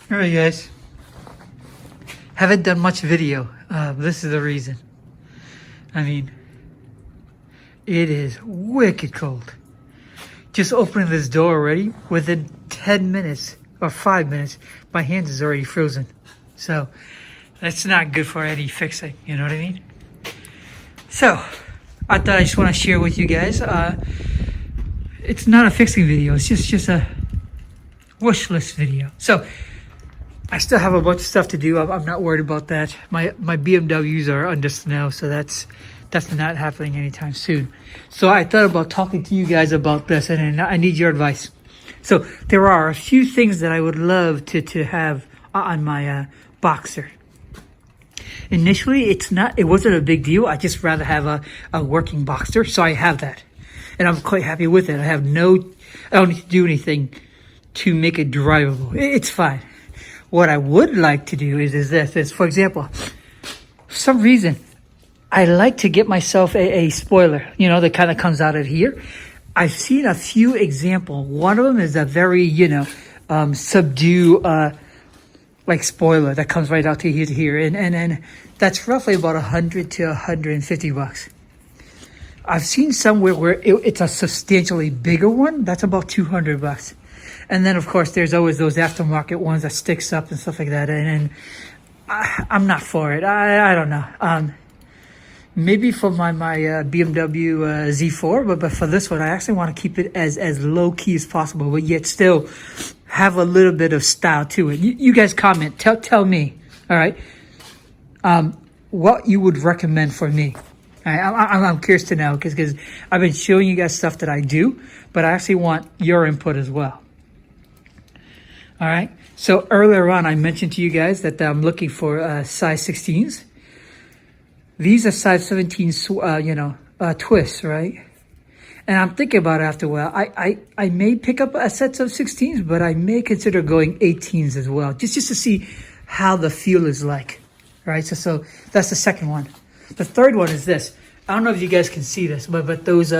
Alright guys, haven't done much video. This is the reason. I mean, it is wicked cold. Just opening this door already, within 10 minutes or 5 minutes, my hands is already frozen. So that's not good for any fixing, you know what I mean? So I thought I just want to share with you guys. It's not a fixing video, it's just a wish list video. So I still have a bunch of stuff to do. I'm not worried about that. My BMWs are under snow, so that's not happening anytime soon. So I thought about talking to you guys about this, and I need your advice. So there are a few things that I would love to have on my Boxster. Initially, it wasn't a big deal. I just rather have a working Boxster, so I have that, and I'm quite happy with it. I don't need to do anything to make it drivable. It's fine. What I would like to do is this. For example, for some reason, I like to get myself a spoiler, you know, that kind of comes out of here. I've seen a few examples. One of them is a very, subdue, like spoiler that comes right out to here. And that's roughly about 100 to 150 bucks. I've seen somewhere where it's a substantially bigger one. That's about 200 bucks. And then, of course, there's always those aftermarket ones that sticks up and stuff like that. And I'm not for it. I don't know. Maybe for my BMW Z4, but for this one, I actually want to keep it as low-key as possible, but yet still have a little bit of style to it. You guys comment. Tell me, all right, what you would recommend for me. All right, I'm curious to know, because I've been showing you guys stuff that I do, but I actually want your input as well. All right, so earlier on, I mentioned to you guys that I'm looking for size 16s. These are size 17, twists, right? And I'm thinking about it after a while. I may pick up a set of 16s, but I may consider going 18s as well, just to see how the feel is like, right? So that's the second one. The third one is this. I don't know if you guys can see this, but those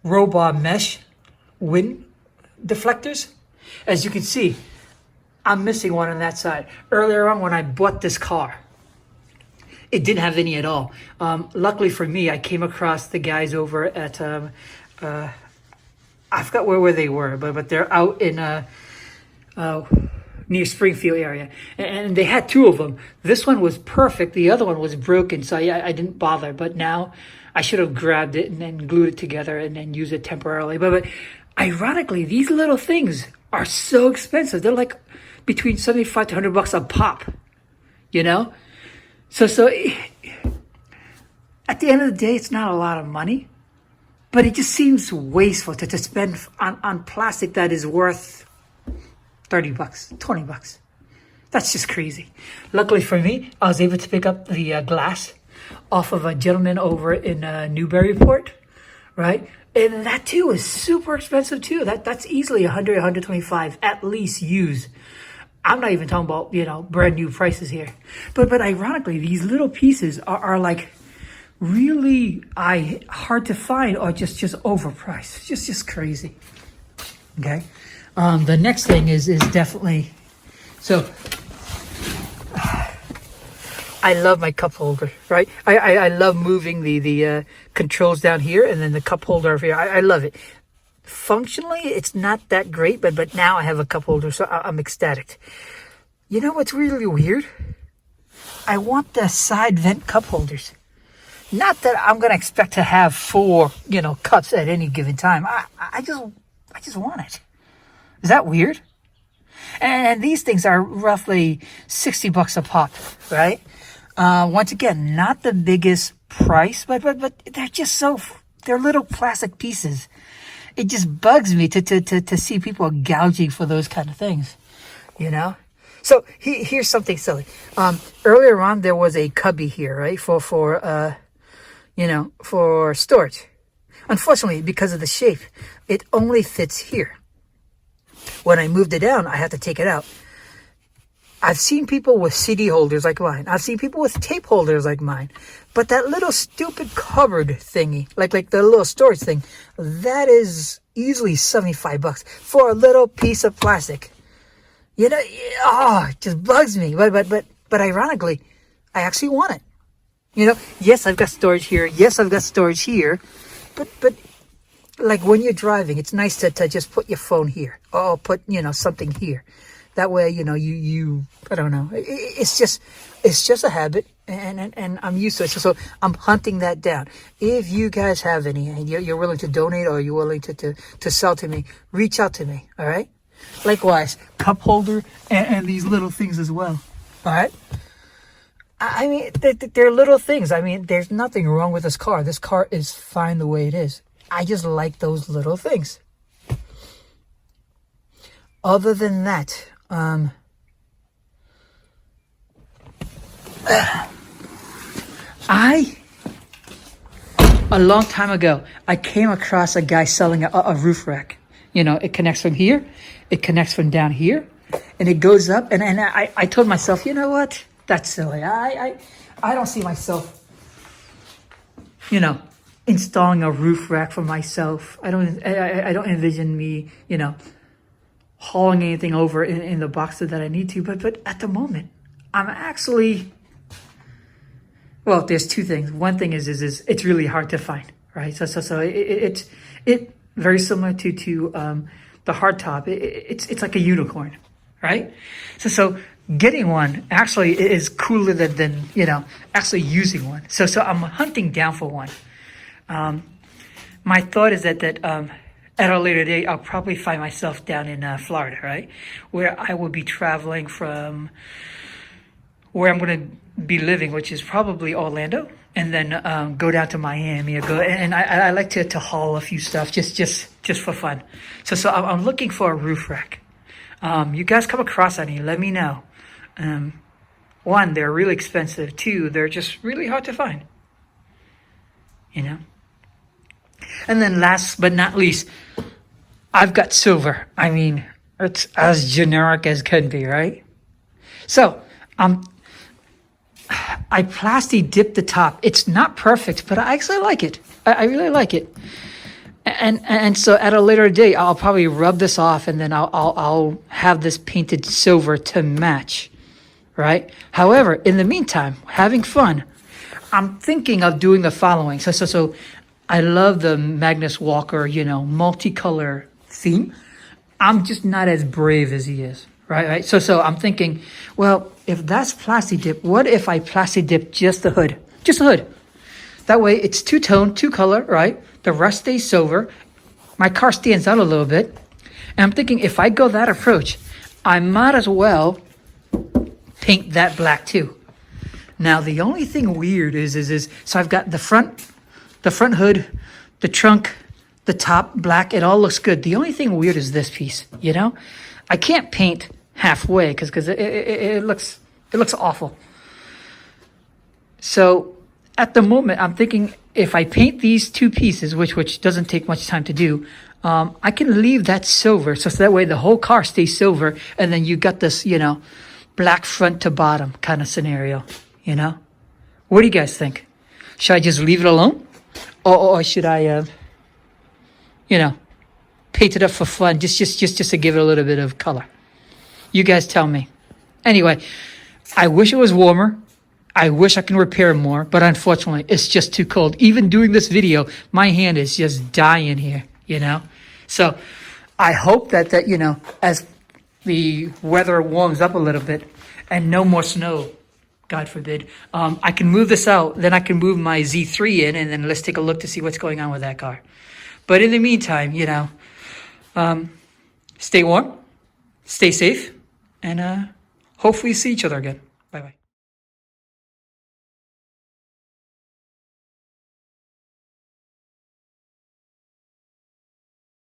robot mesh wind deflectors, as you can see, I'm missing one on that side. Earlier on, when I bought this car, it didn't have any at all. Luckily for me, I came across the guys over at I forgot where they were, but they're out in near Springfield area, and they had two of them. This one was perfect. The other one was broken, so I didn't bother. But now I should have grabbed it and then glued it together and then used it temporarily. But ironically, these little things are so expensive. They're like between 75 to 100 bucks a pop, you know? So at the end of the day, it's not a lot of money, but it just seems wasteful to spend on plastic that is worth 30 bucks, 20 bucks. That's just crazy. Luckily for me, I was able to pick up the glass off of a gentleman over in Newburyport, right? And that too is super expensive too. That's easily 100, 125 at least used. I'm not even talking about, brand new prices here. But ironically, these little pieces are like really hard to find or just overpriced. Just crazy. Okay. The next thing is definitely, so I love my cup holder, right? I love moving the controls down here and then the cup holder over here. I love it. Functionally, it's not that great, but now I have a cup holder, so I'm ecstatic. You know what's really weird? I want the side vent cup holders. Not that I'm going to expect to have 4, cups at any given time. I just want it. Is that weird? And these things are roughly 60 bucks a pop, right? Once again, not the biggest price, but they're just they're little plastic pieces. It just bugs me to see people gouging for those kind of things, So here's something silly. Earlier on, there was a cubby here, right, for storage. Unfortunately, because of the shape, it only fits here. When I moved it down, I had to take it out. I've seen people with CD holders like mine. I've seen people with tape holders like mine. But that little stupid cupboard thingy, like the little storage thing, that is easily 75 bucks for a little piece of plastic. You know, oh, it just bugs me. But ironically, I actually want it. You know, yes, I've got storage here. Yes, I've got storage here. But like when you're driving, it's nice to just put your phone here. Oh, put, something here. That way, you I don't know. It's just a habit, and I'm used to it. So I'm hunting that down. If you guys have any, and you're willing to donate, or you're willing to sell to me, reach out to me. All right. Likewise, cup holder and these little things as well. All right. I mean, they're little things. I mean, there's nothing wrong with this car. This car is fine the way it is. I just like those little things. Other than that, a long time ago, I came across a guy selling a roof rack. It connects from here, it connects from down here, and it goes up. And I told myself, you know what? That's silly. I don't see myself, installing a roof rack for myself. I don't envision me, hauling anything over in the Boxster that I need to. But at the moment, I'm actually, well, there's two things. One thing is it's really hard to find, right? So it's very similar to the hardtop. It's like a unicorn, right? So getting one actually is cooler than actually using one. So I'm hunting down for one. My thought is that at a later date, I'll probably find myself down in Florida, right? Where I will be traveling from where I'm going to be living, which is probably Orlando, and then go down to Miami or I like to haul a few stuff just for fun. So I'm looking for a roof rack. You guys come across any, let me know. One, they're really expensive. Two, they're just really hard to find. And then last but not least, I've got silver. I mean, it's as generic as can be, right? So, I Plastidip the top. It's not perfect, but I actually like it. I really like it. And so at a later date, I'll probably rub this off, and then I'll have this painted silver to match, right? However, in the meantime, having fun, I'm thinking of doing the following. So I love the Magnus Walker, multicolor theme. I'm just not as brave as he is, right? So I'm thinking, well, if that's Plastidip, what if I Plastidip just the hood? Just the hood. That way it's two-tone, two-color, right? The rest stays silver. My car stands out a little bit. And I'm thinking if I go that approach, I might as well paint that black too. Now, the only thing weird is so I've got the front hood, the trunk, the top black. It all looks good. The only thing weird is this piece, I can't paint halfway because it looks awful. So at the moment, I'm thinking if I paint these two pieces, which doesn't take much time to do, I can leave that silver. So that way the whole car stays silver. And then you got this, black front to bottom kind of scenario, What do you guys think? Should I just leave it alone? Or should I, paint it up for fun, just to give it a little bit of color? You guys tell me. Anyway, I wish it was warmer. I wish I can repair more, but unfortunately, it's just too cold. Even doing this video, my hand is just dying here, So I hope that as the weather warms up a little bit and no more snow, God forbid, I can move this out. Then I can move my Z3 in, and then let's take a look to see what's going on with that car. But in the meantime, stay warm, stay safe, and hopefully see each other again. Bye-bye.